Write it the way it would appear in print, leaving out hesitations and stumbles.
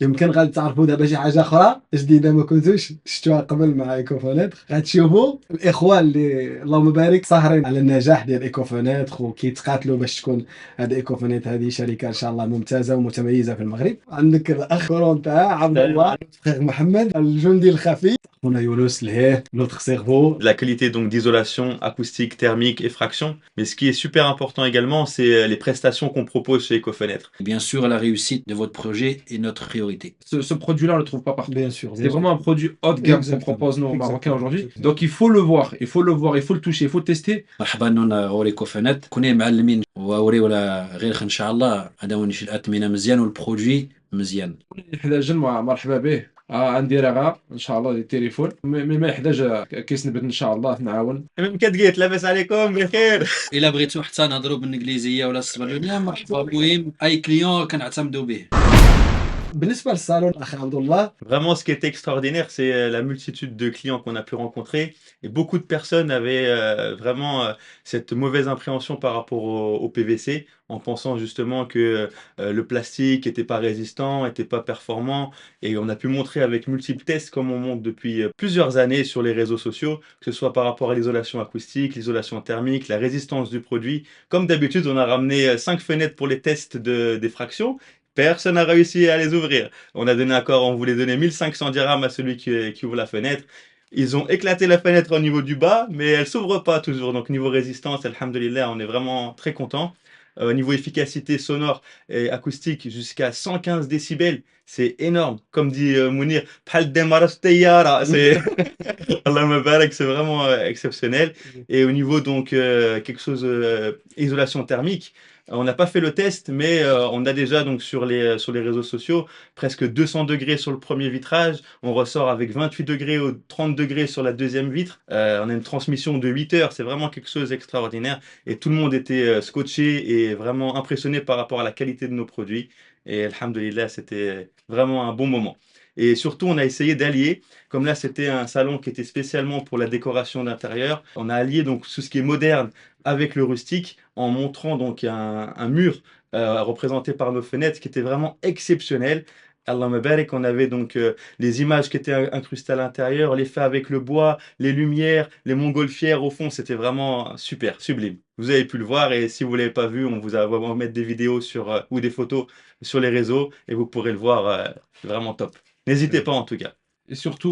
يمكن غادي تعرفوا دابا شي حاجة أخرى جديدة ما كنتوش شفتوها قبل مع إيكوفونيتر، غتشوفوا الإخوان اللي اللهم بارك ساهرين على النجاح ديال إيكوفونيتر وكيتقاتلوا باش تكون هاد إيكوفونيتر هادي شركة إن شاء الله ممتازة ومتميزة في المغرب. عندك الأخ كورونتا، عبد الله، الأخ محمد، الجندي الخفي، خونا يونس الهيه، لوتر سيرفو. De la qualité donc d'isolation acoustique, thermique et fraction. Mais ce qui est super important également, c'est les prestations qu'on propose chez Ecofenêtre. Bien sûr, la réussite de votre projet est notre priorité. Ce produit-là, on ne le trouve pas partout. Bien sûr, C'est vraiment un produit haut de gamme qu'on propose nos Marocains aujourd'hui. Donc il faut le voir, il faut le voir, il faut le toucher, il faut le tester. مرحبا نونا غوري كوفانات كوني معلمين ووري ولا غير ان شاء الله هذا ونشي الاثمنه مزيان والبرودوي مزيان. يحتاج مرحبا به. عندي رغا ان شاء الله التليفون ما يحتاج كيس نبت ان شاء الله نعاون. Même كتقيت لاباس عليكم بخير. الا بغيتو حتى نهضروا بالانجليزيه ولا الاسبانيوليه مرحبا، المهم اي كليون كنعتمدوا به. بالنسبة للصالون أخ عبد الله، Vraiment, ce qui est extraordinaire, c'est la multitude de clients qu'on a pu rencontrer. Et beaucoup de personnes avaient vraiment cette mauvaise appréhension par rapport au PVC, en pensant justement que le plastique n'était pas résistant, n'était pas performant. Et on a pu montrer avec multiples tests, comme on montre depuis plusieurs années sur les réseaux sociaux, que ce soit par rapport à l'isolation acoustique, l'isolation thermique, la résistance du produit. Comme d'habitude, on a ramené 5 fenêtres pour les tests des fractions. Personne n'a réussi à les ouvrir. On a donné accord, on voulait donner 1500 dirhams à celui qui ouvre la fenêtre. Ils ont éclaté la fenêtre au niveau du bas, mais elle s'ouvre pas toujours. Donc niveau résistance, alhamdoulilah, on est vraiment très content. Au niveau efficacité sonore et acoustique, jusqu'à 115 décibels, c'est énorme. Comme dit Mounir, Bhal Demaras Tayyara, c'est Allah Mabarak, c'est vraiment exceptionnel. Et au niveau donc quelque chose isolation thermique, on n'a pas fait le test, mais on a déjà donc sur les réseaux sociaux presque 200 degrés sur le premier vitrage. On ressort avec 28 degrés ou 30 degrés sur la deuxième vitre. On a une transmission de 8 heures. C'est vraiment quelque chose d'extraordinaire. Et tout le monde était scotché et vraiment impressionné par rapport à la qualité de nos produits. Et alhamdoulilah, c'était vraiment un bon moment. Et surtout, on a essayé d'allier, comme là c'était un salon qui était spécialement pour la décoration d'intérieur, on a allié donc tout ce qui est moderne avec le rustique en montrant donc un mur représenté par nos fenêtres qui était vraiment exceptionnel. Allah Mabarak, on avait donc les images qui étaient incrustées à l'intérieur, l'effet avec le bois, les lumières, les montgolfières au fond, c'était vraiment super, sublime. Vous avez pu le voir et si vous ne l'avez pas vu, on va mettre des vidéos ou des photos sur les réseaux et vous pourrez le voir vraiment top. N'hésitez pas en tout cas. Et surtout